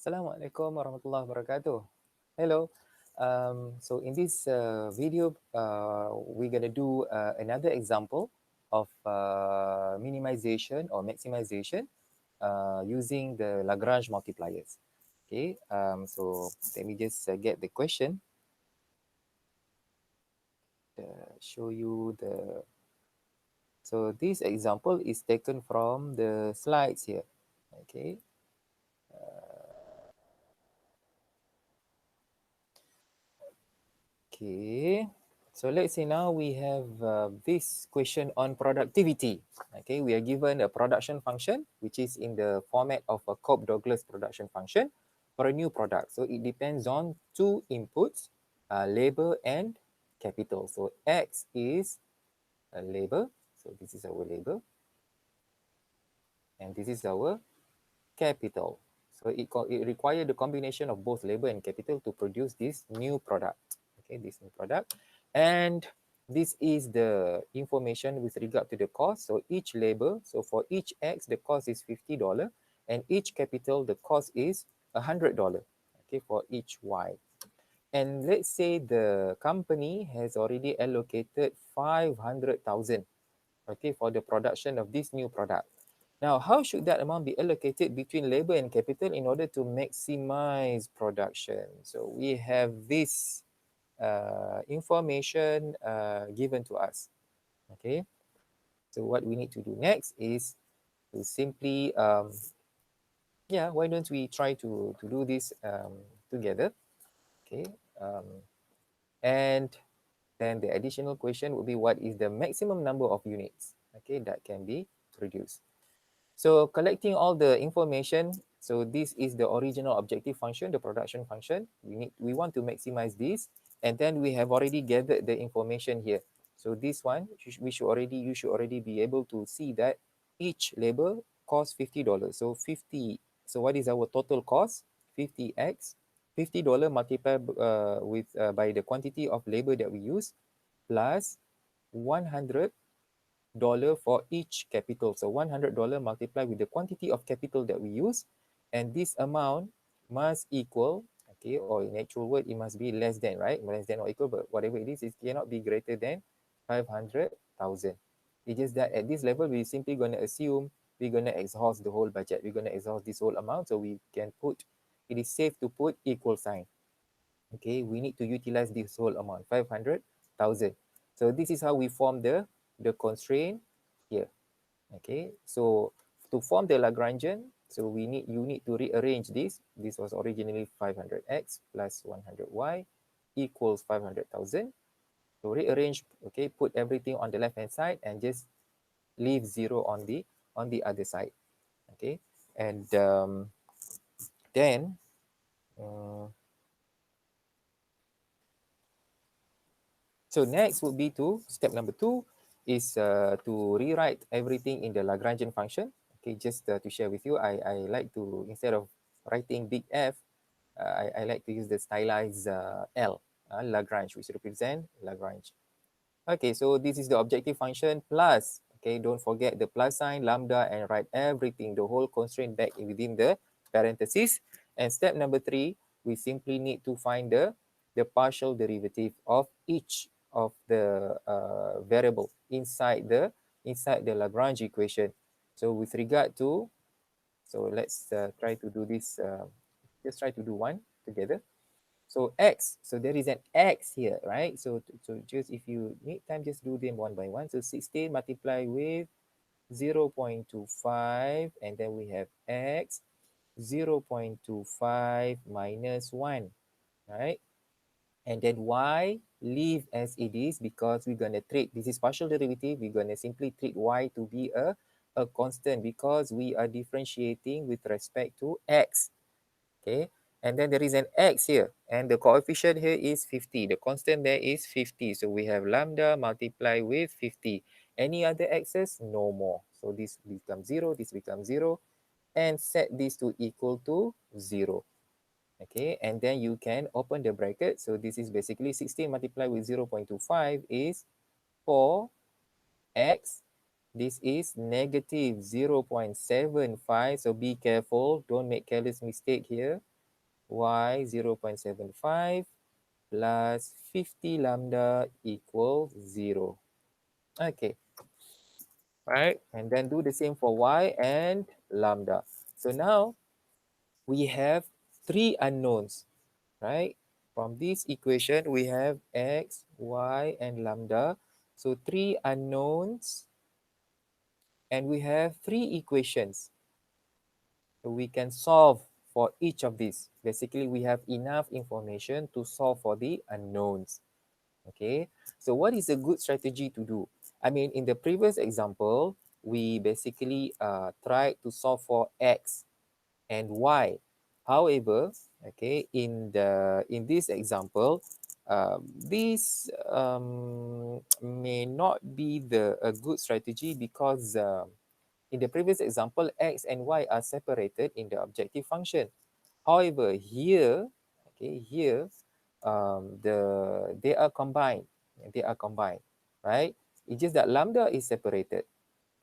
Assalamualaikum warahmatullahi wabarakatuh. Hello. So in this video, we're going to do another example of minimization or maximization using the Lagrange multipliers. Okay, so let me just get the question. Show you the. So this example is taken from the slides here. Okay. Okay, so let's say now we have this question on productivity. Okay, we are given a production function, which is in the format of a Cobb-Douglas production function for a new product. So it depends on two inputs, labor and capital. So X is a labor. So this is our labor. And this is our capital. So it requires the combination of both labor and capital to produce this new product. Okay, this new product. And this is the information with regard to the cost. So each labor, so for each X, the cost is $50. And each capital, the cost is $100. Okay, for each Y. And let's say the company has already allocated 500,000, okay, for the production of this new product. Now, how should that amount be allocated between labor and capital in order to maximize production? So we have this information given to us. Okay. So what we need to do next is to simply, why don't we try to do this together? Okay. And then the additional question would be, what is the maximum number of units, okay, that can be produced? So collecting all the information, so this is the original objective function, the production function. We want to maximize this, and then we have already gathered the information here. So this one, you should already be able to see that each labor costs $50. So 50. So what is our total cost? 50x, $50 multiplied by the quantity of labor that we use, plus $100 for each capital. So $100 multiplied with the quantity of capital that we use, and this amount must equal, okay, or in actual word, it must be less than, right? Less than or equal, but whatever it is, it cannot be greater than 500,000. It's just that at this level, we're simply going to assume we're going to exhaust the whole budget. We're going to exhaust this whole amount, so we can put, it is safe to put equal sign. Okay, we need to utilize this whole amount, 500,000. So this is how we form the constraint here. Okay, so to form the Lagrangian, so you need to rearrange this. This was originally 500x plus 100y equals 500,000. So rearrange, okay, put everything on the left hand side and just leave 0 on the other side. Okay, and then so next would be to step number 2 is to rewrite everything in the Lagrangian function. Okay, just to share with you, I like to, instead of writing big F, I like to use the stylized L, Lagrange, which represent Lagrange. Okay, so this is the objective function plus, okay, don't forget the plus sign, lambda, and write everything, the whole constraint back within the parentheses. And step number 3, we simply need to find the partial derivative of each of the variable inside the Lagrange equation. So with regard to, so let's try to do this, just try to do one together. So x, so there is an x here, right? So just, if you need time, just do them one by one. So 16 multiplied with 0.25, and then we have x, 0.25 minus 1, right? And then y, leave as it is, because we're going to treat, this is partial derivative, we're going to simply treat y to be a constant, because we are differentiating with respect to x. Okay, and then there is an x here, and the coefficient here is 50. The constant there is 50. So we have lambda multiplied with 50. Any other x's? No more. So this becomes 0, this becomes 0, and set this to equal to 0. Okay, and then you can open the bracket. So this is basically 16 multiplied with 0.25 is 4x. This is negative 0.75. So be careful, don't make careless mistake here. y 0.75 plus 50 lambda equals 0. Okay, right? And then do the same for y and lambda. So now we have three unknowns, right? From this equation, we have x, y, and lambda. So three unknowns, and we have three equations. So we can solve for each of these. Basically, we have enough information to solve for the unknowns. Okay, so what is a good strategy to do? I mean, in the previous example, we basically tried to solve for x and y. However, okay, in this example, this may not be a good strategy because in the previous example, x and y are separated in the objective function. However, here, okay, here, they are combined. They are combined, right? It's just that lambda is separated.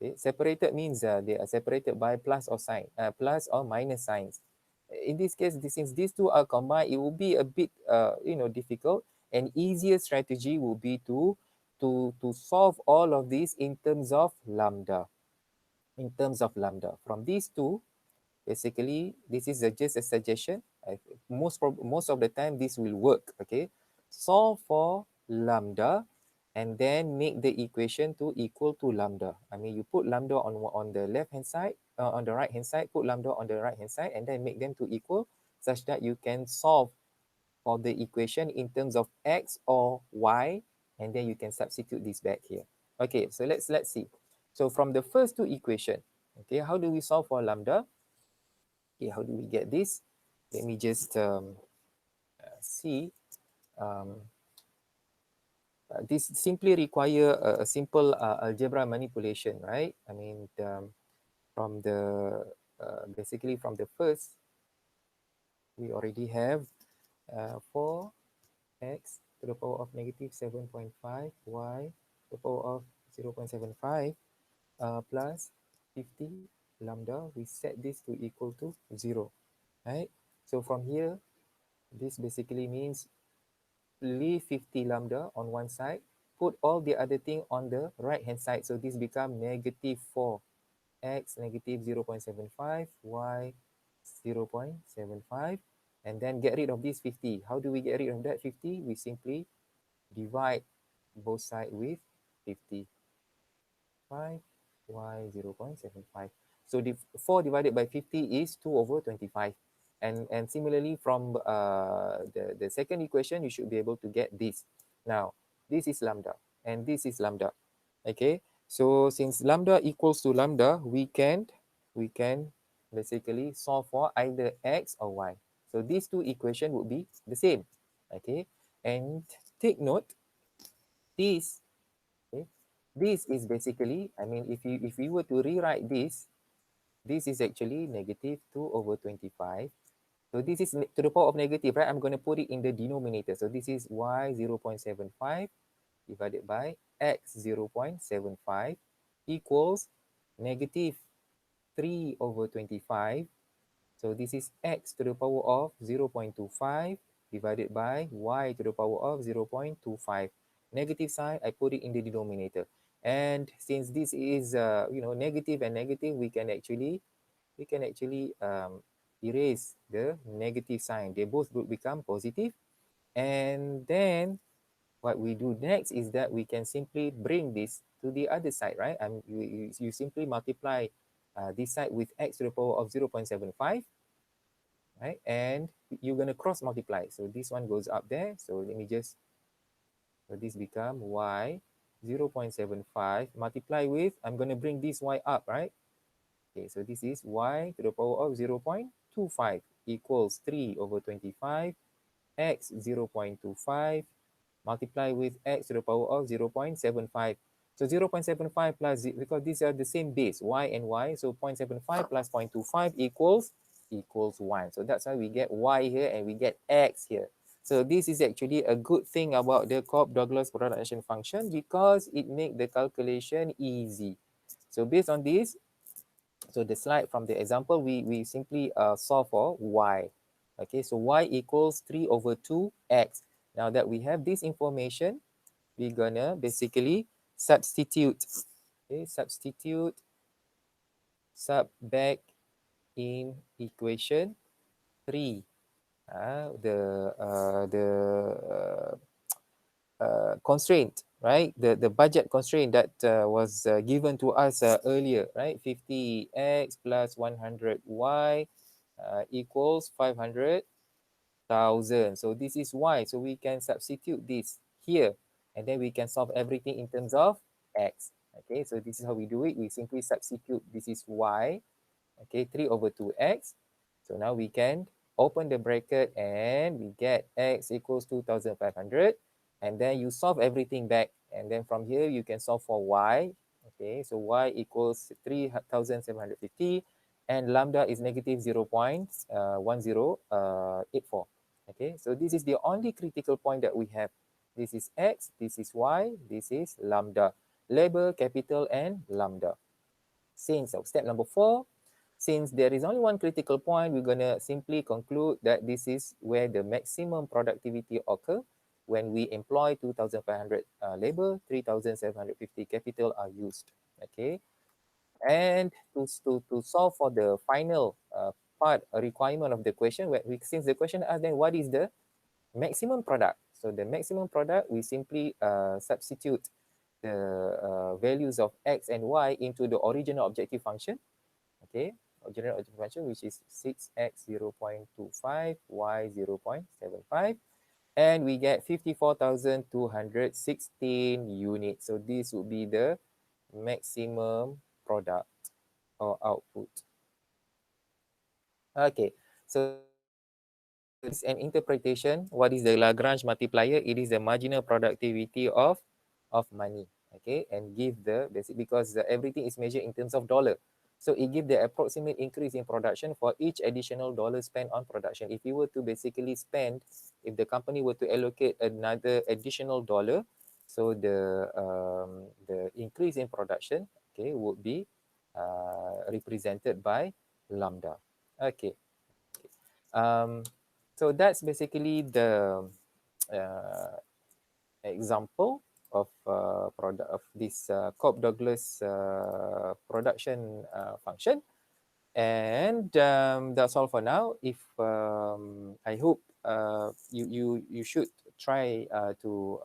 Okay? Separated means they are separated by plus or sign, plus or minus signs. In this case, since these two are combined, it will be a bit, difficult. An easier strategy will be to solve all of these in terms of lambda. In terms of lambda, from these two, basically, this is just a suggestion. Most of the time, this will work. Okay, solve for lambda, and then make the equation to equal to lambda. I mean, you put lambda on the left hand side, on the right hand side. Put lambda on the right hand side, and then make them to equal, such that you can solve for the equation in terms of x or y, and then you can substitute this back here. Okay, so let's see. So from the first two equation, okay, how do we solve for lambda? Okay, how do we get this? Let me just see. Um, this simply require a simple algebra manipulation, right? I mean, from the basically from the first, we already have 4x to the power of negative 7.5, y to the power of 0.75 plus 50 lambda. We set this to equal to 0, right? So from here, this basically means leave 50 lambda on one side, put all the other thing on the right hand side. So this become negative 4, x negative 0.75, y 0.75, and then get rid of this 50. How do we get rid of that 50? We simply divide both sides with 50. 5, y 0.75. So the 4 divided by 50 is 2 over 25. And similarly, from the second equation, you should be able to get this. Now, this is lambda, and this is lambda. Okay, so since lambda equals to lambda, we can basically solve for either x or y. So these two equations would be the same. Okay, and take note, this, okay, this is basically, I mean, if we were to rewrite this, this is actually negative 2 over 25. So this is to the power of negative, right? I'm going to put it in the denominator. So this is y 0.75 divided by x 0.75 equals negative 3 over 25. So this is x to the power of 0.25 divided by y to the power of 0.25. Negative sign, I put it in the denominator. And since this is negative and negative, we can actually erase the negative sign. They both will become positive. And then what we do next is that we can simply bring this to the other side, right? You simply multiply this side with x to the power of 0.75, right? And you're going to cross multiply. So this one goes up there. So let me just, so this become y 0.75 multiply with, I'm going to bring this y up, right? Okay, so this is y to the power of 0.25 equals 3 over 25, x 0.25 multiply with x to the power of 0.75. So 0.75 plus, because these are the same base, y and y, so 0.75 plus 0.25 equals 1. So that's why we get y here and we get x here. So this is actually a good thing about the Cobb-Douglas production function because it makes the calculation easy. So based on this, so the slide from the example, we simply solve for y. Okay, so y equals 3 over 2x. Now that we have this information, we're gonna basically substitute. Okay, sub back in equation 3. The constraint, right? The budget constraint that was given to us earlier, right? 50x plus 100y equals 500,000. So this is y. So we can substitute this here, and then we can solve everything in terms of x. Okay, so this is how we do it. We simply substitute. This is y. Okay, 3 over 2x. So now we can open the bracket and we get x equals 2,500. And then you solve everything back. And then from here, you can solve for y. Okay, so y equals 3,750. And lambda is negative 0.1084. Okay, so this is the only critical point that we have. This is x, this is y, this is lambda. Label, capital, and lambda. So step number 4, since there is only one critical point, we're going to simply conclude that this is where the maximum productivity occur when we employ 2,500 labor, 3,750 capital are used. Okay, and to solve for the final part, a requirement of the question, since the question asks then what is the maximum product? So the maximum product, we simply substitute the values of x and y into the original objective function. Okay, original objective function, which is 6x 0.25, y 0.75, and we get 54,216 units. So this would be the maximum product or output. Okay, so this is an interpretation. What is the Lagrange multiplier? It is the marginal productivity of money. Okay, and give the basic, because everything is measured in terms of dollar. So it gives the approximate increase in production for each additional dollar spent on production. If you were to basically spend, if the company were to allocate another additional dollar, so the increase in production, okay, would be represented by lambda. Okay. Um, so that's basically the uh, example of product of this Cobb-Douglas production function. And that's all for now. If I hope you should try to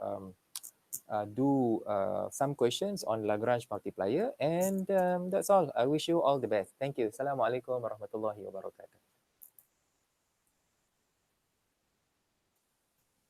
do some questions on Lagrange multiplier. And that's all. I wish you all the best. Thank you. Assalamualaikum warahmatullahi wabarakatuh.